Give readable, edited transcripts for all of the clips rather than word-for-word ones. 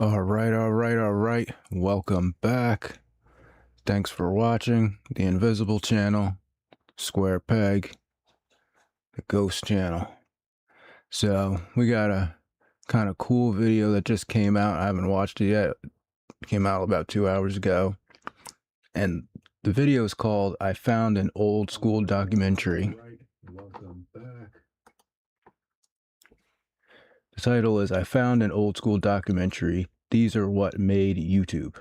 All right. Welcome back. Thanks for watching the Invisible Channel, Square.Peg, the Ghost Channel. So we got a kind of cool video that just came out. I haven't watched it yet. It came out about 2 hours ago. And the video is called I Found an Old School Documentary. Welcome back. The title is I Found an Old School Documentary. These are what made YouTube.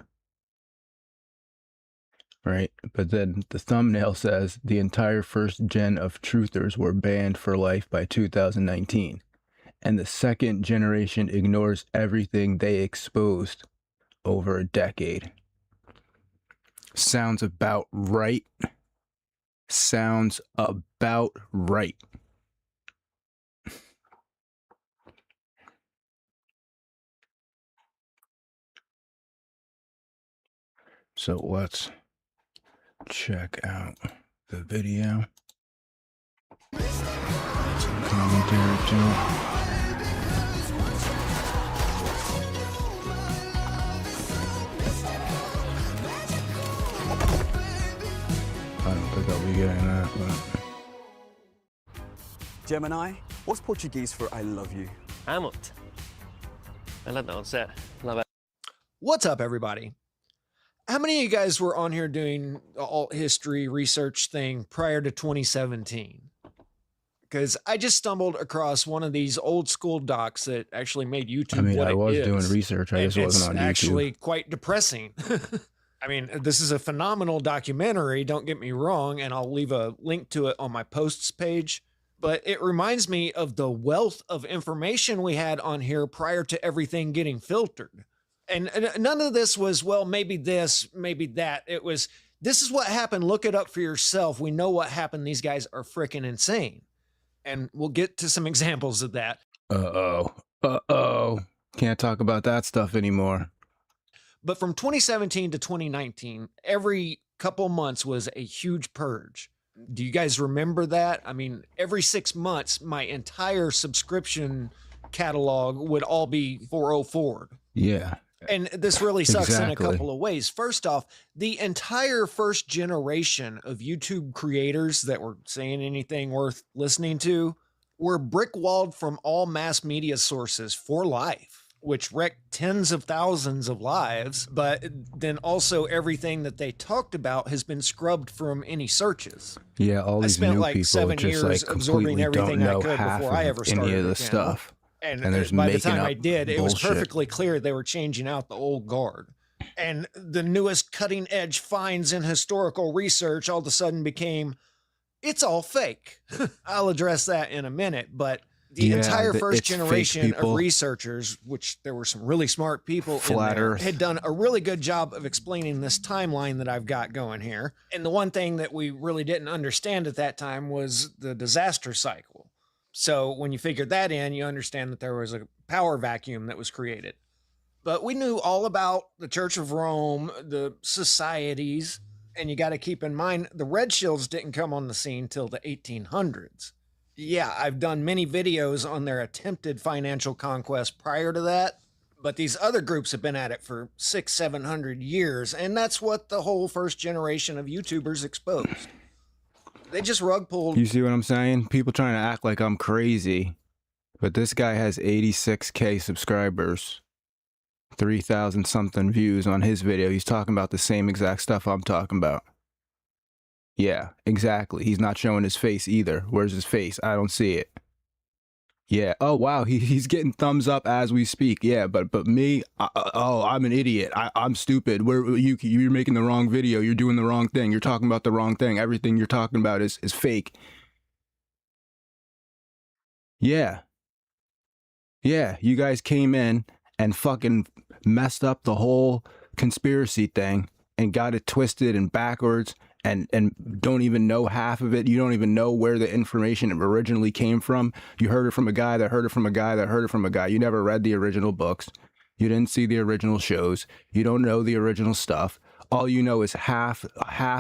Right? But then the thumbnail says the entire first gen of truthers were banned for life by 2019. And the second generation ignores everything they exposed over a decade. Sounds about right. Sounds about right. So let's check out the video. Some commentary too. I don't think I'll be getting that, but... Gemini, what's Portuguese for I love you? Amo-te. I love that one set. Love it. What's up, everybody? How many of you guys were on here doing the alt history research thing prior to 2017? Because I just stumbled across one of these old school docs that actually made YouTube. I mean, I was it is. doing research. I just wasn't on YouTube. It's actually quite depressing. I mean, this is a phenomenal documentary, don't get me wrong, and I'll leave a link to it on my posts page. But it reminds me of the wealth of information we had on here prior to everything getting filtered. And none of this was, well, maybe this, maybe that. It was, this is what happened. Look it up for yourself. We know what happened. These guys are freaking insane. And we'll get to some examples of that. Can't talk about that stuff anymore. But from 2017 to 2019, every couple months was a huge purge. Do you guys remember that? I mean, every 6 months, my entire subscription catalog would all be 404. Yeah. And this really sucks in a Exactly. couple of ways. First off, the entire first generation of YouTube creators that were saying anything worth listening to were brick-walled from all mass media sources for life, which wrecked tens of thousands of lives. But then also everything that they talked about has been scrubbed from any searches. Yeah, all I these spent new like people 7 just years like absorbing completely everything don't I know could half before I ever of started any of the the channel. stuff. And there's by the making time I up did, it was bullshit. perfectly clear they were changing out the old guard. And the newest cutting edge finds in historical research all of a sudden became, it's all fake. I'll address that in a minute, but the entire first it's fake generation of people. researchers, which there were some really smart people in Flat there, Earth. had done a really good job of explaining this timeline that I've got going here. And the one thing that we really didn't understand at that time was the disaster cycle. So when you figured that in, you understand that there was a power vacuum that was created. But we knew all about the Church of Rome, the societies, and you got to keep in mind the Red Shields didn't come on the scene till the 1800s. Yeah, I've done many videos on their attempted financial conquest prior to that, but these other groups have been at it for 600-700 years, and that's what the whole first generation of YouTubers exposed. They just rug pulled. You see what I'm saying? People trying to act like I'm crazy, but this guy has 86K subscribers, 3,000 something views on his video. He's talking about the same exact stuff I'm talking about. Yeah, exactly. He's not showing his face either. Where's his face? I don't see it. Yeah. Oh, wow. He's getting thumbs up as we speak. Yeah, but me, I'm an idiot. I'm stupid. You're making the wrong video. You're doing the wrong thing. You're talking about the wrong thing. Everything you're talking about is fake. Yeah. Yeah, you guys came in and fucking messed up the whole conspiracy thing and got it twisted and backwards. And don't even know half of it. You don't even know where the information originally came from. You heard it from a guy that heard it from a guy that heard it from a guy. You never read the original books. You didn't see the original shows. You don't know the original stuff. All you know is half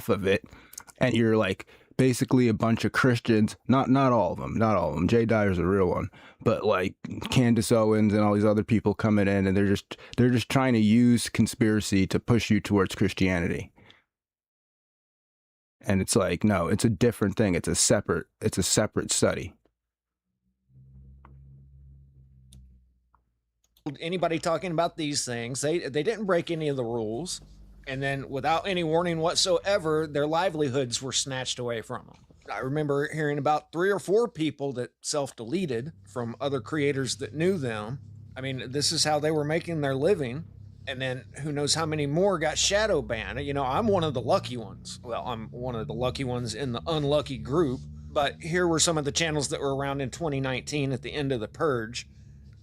of it. And you're like basically a bunch of Christians, not all of them. Jay Dyer's a real one, but like Candace Owens and all these other people coming in, and they're just trying to use conspiracy to push you towards Christianity. And it's like, no, it's a different thing. It's a separate study. Anybody talking about these things, they didn't break any of the rules, and then without any warning whatsoever, their livelihoods were snatched away from them. I remember hearing about 3 or 4 people that self-deleted from other creators that knew them. I mean, this is how they were making their living, and then who knows how many more got shadow banned. You know, I'm one of the lucky ones. Well, I'm one of the lucky ones in the unlucky group, but here were some of the channels that were around in 2019 at the end of the purge.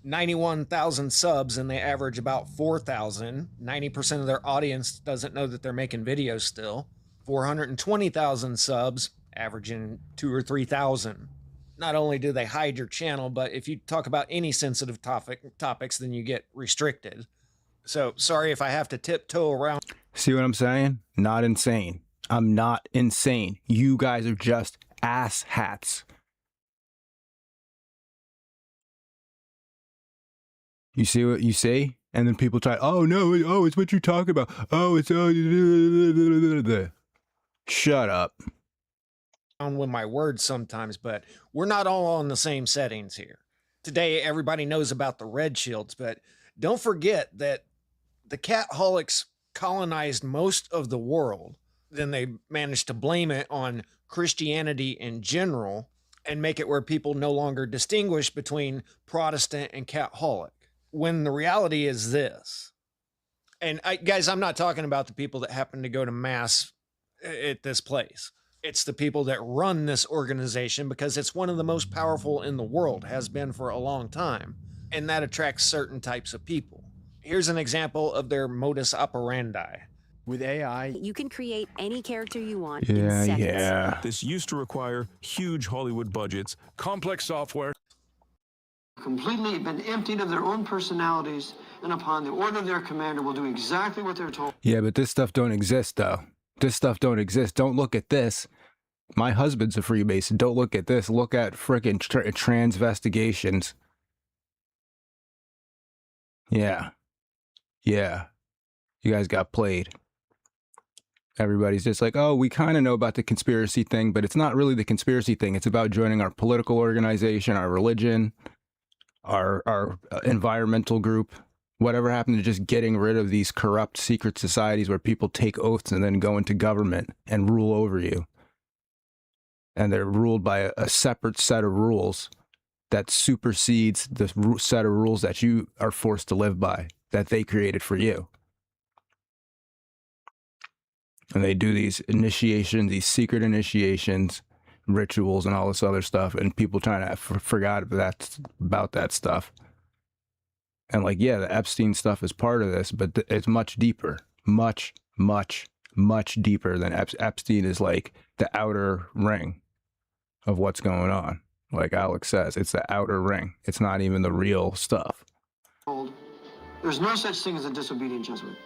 91,000 subs, and they average about 4,000. 90% of their audience doesn't know that they're making videos still. 420,000 subs, averaging 2,000 or 3,000. Not only do they hide your channel, but if you talk about any sensitive topics, then you get restricted. So sorry if I have to tiptoe around. See what I'm saying? Not insane. I'm not insane. You guys are just ass hats. You see what you say? And then people try, oh no, oh, it's what you're talking about. Oh, it's, oh, shut up. With my words sometimes, but we're not all on the same settings here. Today, everybody knows about the red shields, but don't forget that the catholics colonized most of the world. Then they managed to blame it on Christianity in general and make it where people no longer distinguish between Protestant and Catholic. When the reality is this, and guys, I'm not talking about the people that happen to go to mass at this place. It's the people that run this organization, because it's one of the most powerful in the world, has been for a long time, and that attracts certain types of people. Here's an example of their modus operandi. With AI, you can create any character you want in seconds. Yeah. This used to require huge Hollywood budgets, complex software. Completely been emptied of their own personalities, and upon the order of their commander will do exactly what they're told. Yeah, but this stuff don't exist, though. This stuff don't exist. Don't look at this. My husband's a Freemason. Don't look at this. Look at frickin' transvestigations. Yeah. Yeah. You guys got played. Everybody's just like, oh, we kind of know about the conspiracy thing, but it's not really the conspiracy thing. It's about joining our political organization, our religion, our environmental group. Whatever happened to just getting rid of these corrupt secret societies where people take oaths and then go into government and rule over you? And they're ruled by a separate set of rules that supersedes the set of rules that you are forced to live by, that they created for you. And they do these initiations, these secret initiations, rituals, and all this other stuff, and people trying to forgot about that stuff. And like, yeah, the Epstein stuff is part of this, but it's much deeper, much deeper than Epstein is like the outer ring of what's going on. Like Alex says, it's the outer ring. It's not even the real stuff. There's no such thing as a disobedient Jesuit.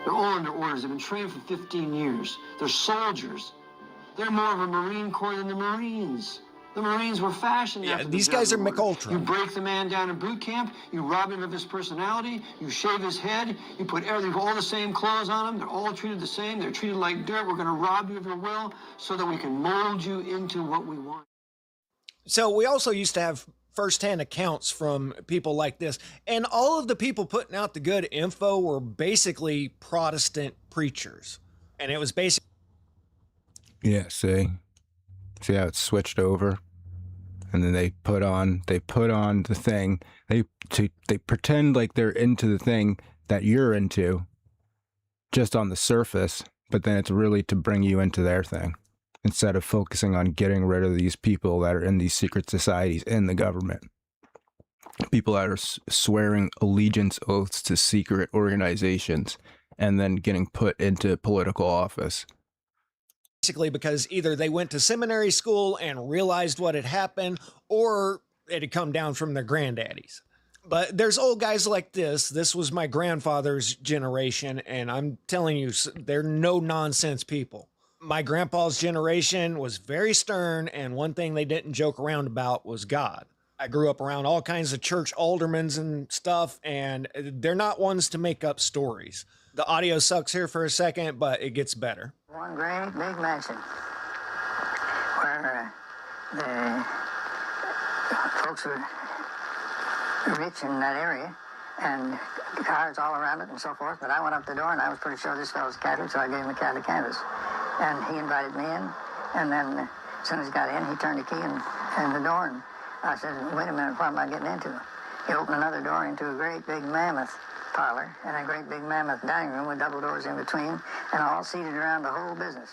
They're all under orders. They've been trained for 15 years. They're soldiers. They're more of a Marine Corps than the Marines. The Marines were fashioned after the these guys are Desert Order. McUltra. You break the man down in boot camp, you rob him of his personality, you shave his head, you put everything, all the same clothes on them, they're all treated the same, they're treated like dirt. We're gonna rob you of your will so that we can mold you into what we want. So we also used to have firsthand accounts from people like this, and all of the people putting out the good info were basically Protestant preachers, and it was basically, Yeah, see how it's switched over, and then they put on the thing. They pretend like they're into the thing that you're into, just on the surface, but then it's really to bring you into their thing, instead of focusing on getting rid of these people that are in these secret societies in the government. People that are swearing allegiance oaths to secret organizations and then getting put into political office. because either they went to seminary school and realized what had happened, or it had come down from their granddaddies. But there's old guys like this. This was my grandfather's generation, and I'm telling you, they're no nonsense people. My grandpa's generation was very stern, and one thing they didn't joke around about was God. I grew up around all kinds of church aldermans and stuff, and they're not ones to make up stories. The audio sucks here for a second, but it gets better. One great big mansion where the folks were rich in that area and cars all around it and so forth. But I went up the door and I was pretty sure this fellow's Catholic, so I gave him a Catholic canvas. And he invited me in, and then as soon as he got in, he turned the key in the door, and I said, wait a minute, what am I getting into? He opened another door into a great big mammoth parlor and a great big mammoth dining room with double doors in between, and all seated around the whole business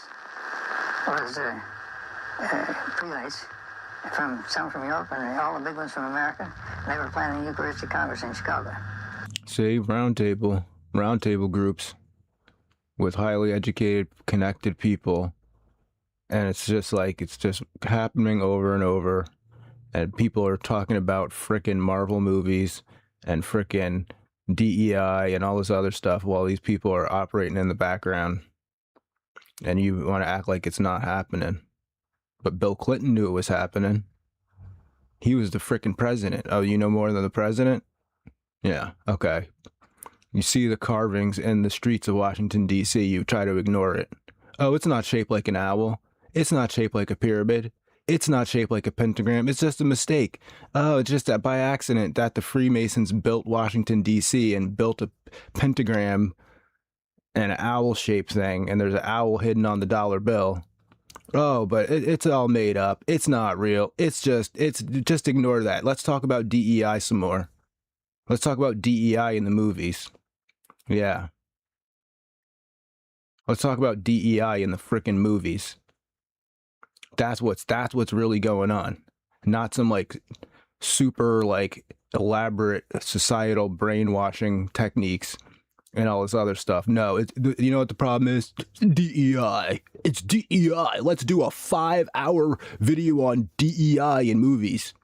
was prelates, some from Europe and all the big ones from America. They were planning the Eucharistic Congress in Chicago. See, roundtable groups with highly educated, connected people, and it's just happening over and over, and people are talking about frickin' Marvel movies and frickin' DEI and all this other stuff while these people are operating in the background, and you want to act like it's not happening. But Bill Clinton knew it was happening. He was the frickin' president. Oh, you know more than the president? Yeah, okay. You see the carvings in the streets of Washington, D.C., you try to ignore it. Oh, it's not shaped like an owl. It's not shaped like a pyramid. It's not shaped like a pentagram. It's just a mistake. Oh, it's just that by accident that the Freemasons built Washington, D.C. and built a pentagram and an owl-shaped thing, and there's an owl hidden on the dollar bill. Oh, but it's all made up. It's not real. It's just ignore that. Let's talk about DEI some more. Let's talk about DEI in the movies. Yeah. Let's talk about DEI in the frickin' movies. That's what's really going on. Not some super elaborate societal brainwashing techniques and all this other stuff. No, you know what the problem is? DEI. It's DEI. Let's do a 5-hour video on DEI in movies.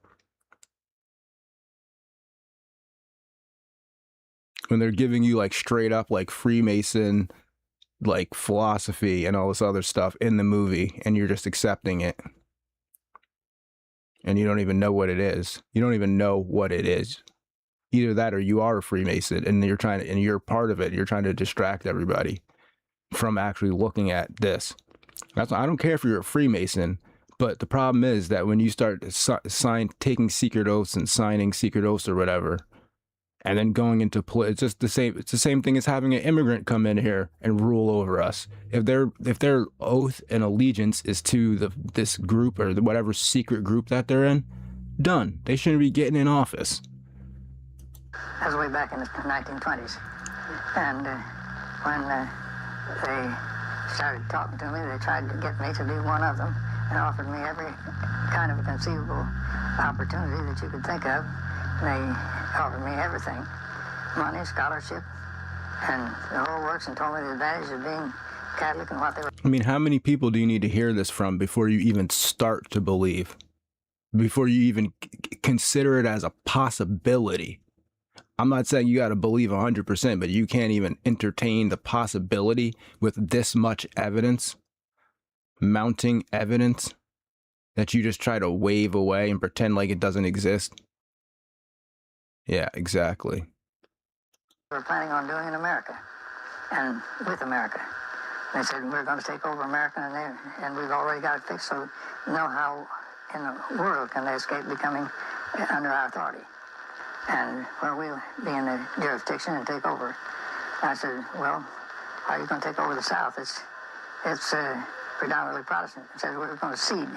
When they're giving you straight up Freemason philosophy and all this other stuff in the movie, and you're just accepting it, and you don't even know what it is. You don't even know what it is. Either that or you are a Freemason and you're part of it. You're trying to distract everybody from actually looking at this. I don't care if you're a Freemason, but the problem is that when you start taking secret oaths and signing secret oaths or whatever, and then going into it's just the same. It's the same thing as having an immigrant come in here and rule over us. If their oath and allegiance is to this group or whatever secret group that they're in, done. They shouldn't be getting in office. That was way back in the 1920s, and when they started talking to me, they tried to get me to be one of them, and offered me every kind of a conceivable opportunity that you could think of. They offered me everything, money, scholarship, and the whole works, and told me the advantage of being Catholic and what they were. I mean, how many people do you need to hear this from before you even start to believe? Before you even consider it as a possibility? I'm not saying you got to believe 100%, but you can't even entertain the possibility with this much evidence, mounting evidence, that you just try to wave away and pretend like it doesn't exist. Yeah, exactly. We're planning on doing in America and with America. They said we're going to take over America, and we've already got it fixed, so know how in the world can they escape becoming under our authority, and where we'll be in the jurisdiction and take over. I said, well, how are you going to take over the South? It's predominantly Protestant. It says we're going to seed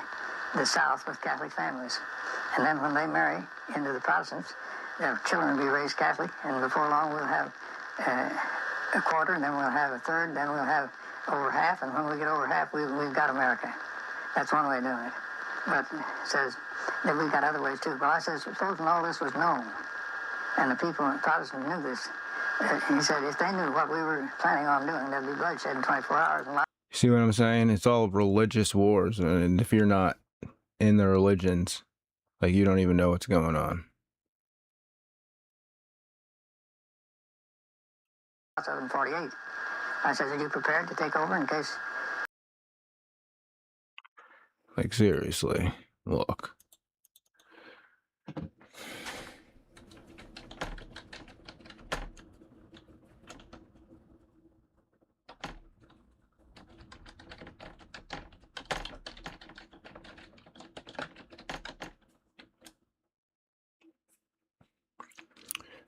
the South with Catholic families, and then when they marry into the Protestants, their children will be raised Catholic, and before long we'll have a quarter, and then we'll have a third, then we'll have over half, and when we get over half, we've got America. That's one way of doing it. But it says that we've got other ways too. Well, I said, supposing all this was known, and the people in Protestant knew this, he said if they knew what we were planning on doing, there'd be bloodshed in 24 hours. See what I'm saying? It's all religious wars, and if you're not in the religions, you don't even know what's going on. 748. I said, are you prepared to take over in case Like, seriously, look.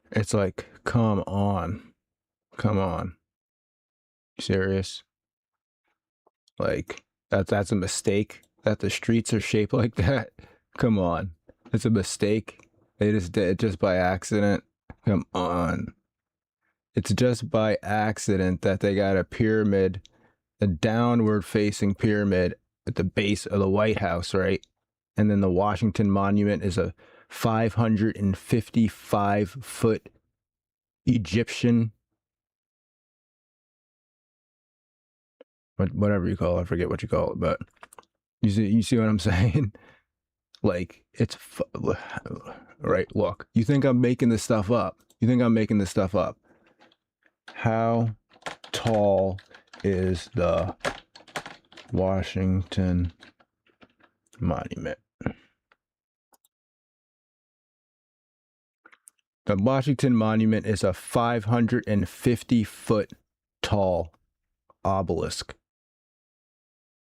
It's like, come on. Come on. Serious? Like, that's a mistake that the streets are shaped like that? Come on. It's a mistake. They just did it just by accident. Come on. It's just by accident that they got a pyramid, a downward facing pyramid at the base of the White House, right? And then the Washington Monument is a 555-foot Egyptian, whatever you call it, I forget what you call it, but you see what I'm saying? Like, it's right. Look, you think I'm making this stuff up? You think I'm making this stuff up? How tall is the Washington Monument? The Washington Monument is a 550-foot tall obelisk.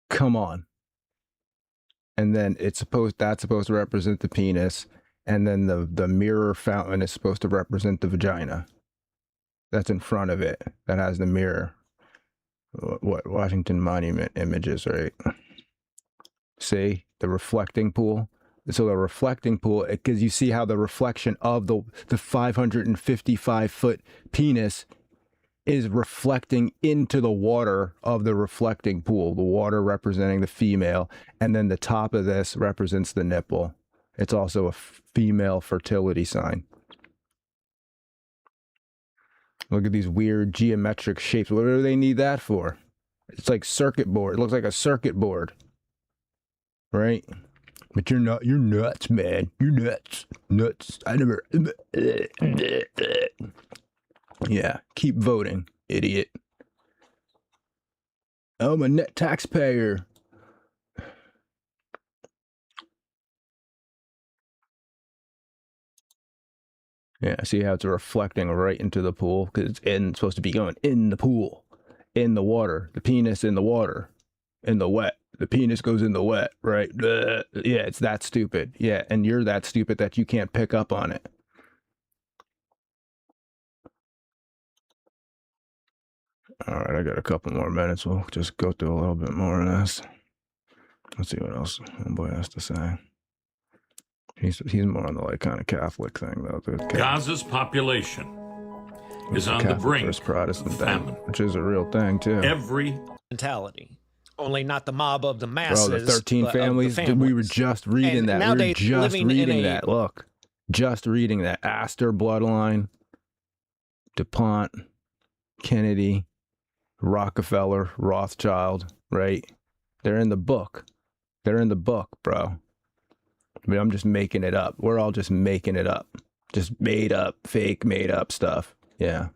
Come on. And then that's supposed to represent the penis, and then the mirror fountain is supposed to represent the vagina. That's in front of it. That has the mirror. What Washington Monument images, right? See the reflecting pool. So the reflecting pool, because you see how the reflection of the 555-foot penis is reflecting into the water of the reflecting pool, the water representing the female, and then the top of this represents the nipple. It's also a female fertility sign. Look at these weird geometric shapes. What do they need that for? It's like circuit board. It looks like a circuit board, right? But you're nuts, man. You're nuts. I never. Yeah, keep voting, idiot. Oh, I'm a net taxpayer. Yeah, see how it's reflecting right into the pool? Because it's supposed to be going in the pool, in the water, the penis in the water, in the wet. The penis goes in the wet, right? Yeah, it's that stupid. Yeah, and you're that stupid that you can't pick up on it. All right, I got a couple more minutes. We'll just go through a little bit more of this. Let's see what else homeboy has to say. He's more on the like kind of Catholic thing though. Gaza's population is on the brink of famine, which is a real thing too. Every mentality. Only not the mob of the masses. Bro, the 13 families. We were just reading that. We were just reading that. Look, just reading that. Astor bloodline, DuPont, Kennedy, Rockefeller, Rothschild, right? They're in the book. They're in the book, bro. I mean, I'm just making it up. We're all just making it up. Just made up, fake, made up stuff. Yeah.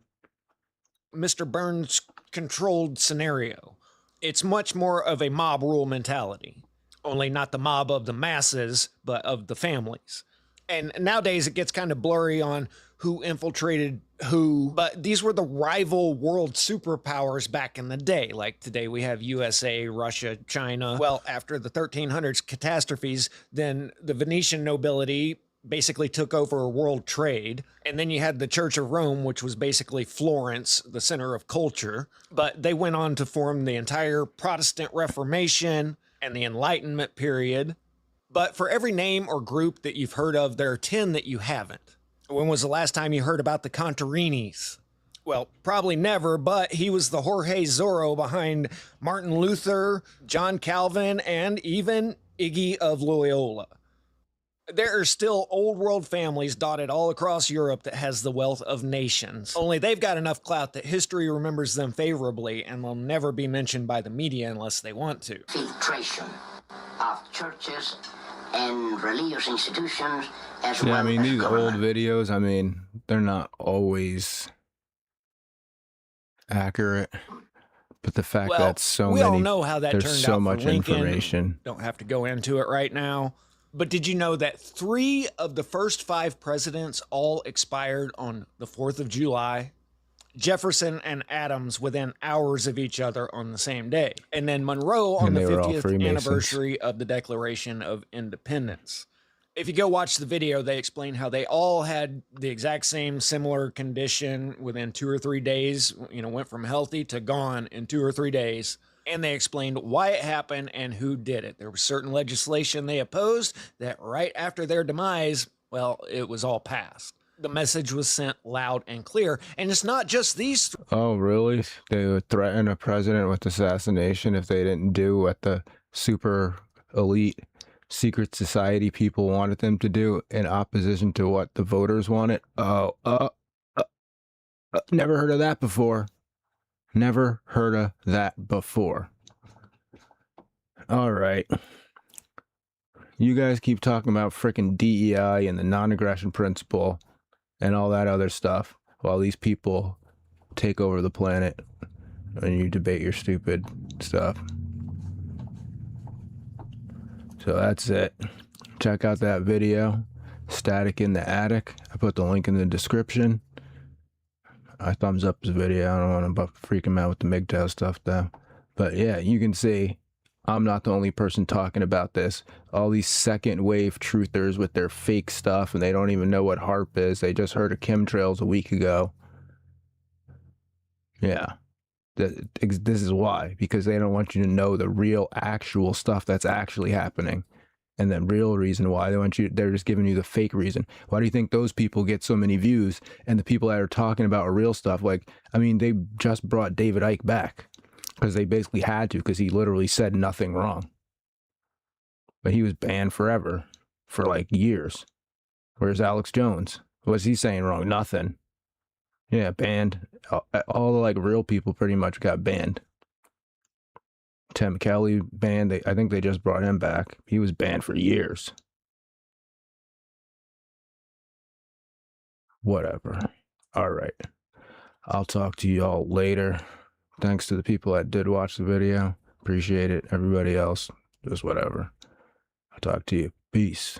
Mr. Burns' controlled scenario. It's much more of a mob rule mentality. Only not the mob of the masses, but of the families. And nowadays it gets kind of blurry on who infiltrated who, but these were the rival world superpowers back in the day. Like today we have USA, Russia, China. Well, after the 1300s catastrophes, then the Venetian nobility basically took over world trade. And then you had the Church of Rome, which was basically Florence, the center of culture. But they went on to form the entire Protestant Reformation and the Enlightenment period. But for every name or group that you've heard of, there are 10 that you haven't. When was the last time you heard about the Contarinis? Well, probably never, but he was the Jorge Zorro behind Martin Luther, John Calvin, and even Iggy of Loyola. There are still old world families dotted all across Europe that has the wealth of nations. Only they've got enough clout that history remembers them favorably and will never be mentioned by the media unless they want to. Filtration of churches and religious institutions as well. well. I mean, these government. old videos, I mean, they're not always accurate, But the fact Well, that so we many, all know how that there's turned so out much for Lincoln. information. Don't have to go into it right now. But did you know that 3 of the first 5 presidents all expired on the 4th of July? Jefferson and Adams within hours of each other on the same day. And then Monroe on And the they were all 50th Freemasons. anniversary of the Declaration of Independence. If you go watch the video, they explain how they all had the exact same similar condition within 2 or 3 days, went from healthy to gone in 2 or 3 days. And they explained why it happened and who did it. There was certain legislation they opposed that right after their demise, well, it was all passed. The message was sent loud and clear. And it's not just these. Oh, really? They would threaten a president with assassination if they didn't do what the super elite secret society people wanted them to do in opposition to what the voters wanted. Oh, never heard of that before. Never heard of that before. All right. You guys keep talking about frickin' DEI and the non-aggression principle and all that other stuff while these people take over the planet and you debate your stupid stuff. So that's it. Check out that video, Static in the Attic. I put the link in the description. I thumbs up this video. I don't want to freak him out with the MGTOW stuff though. But yeah, you can see I'm not the only person talking about this. All these second wave truthers with their fake stuff and they don't even know what HARP is. They just heard of chemtrails a week ago. Yeah. This is why, because they don't want you to know the real actual stuff that's actually happening. And the real reason why they're just giving you the fake reason. Why do you think those people get so many views and the people that are talking about real stuff? Like, I mean, they just brought David Icke back because they basically had to, because he literally said nothing wrong. But he was banned forever for like years. Where's Alex Jones? What's he saying wrong? Nothing. Yeah, banned. All the like real people pretty much got banned. Tim Kelly banned. I think they just brought him back. He was banned for years. Whatever. All right. I'll talk to y'all later. Thanks to the people that did watch the video. Appreciate it. Everybody else, just whatever. I'll talk to you. Peace.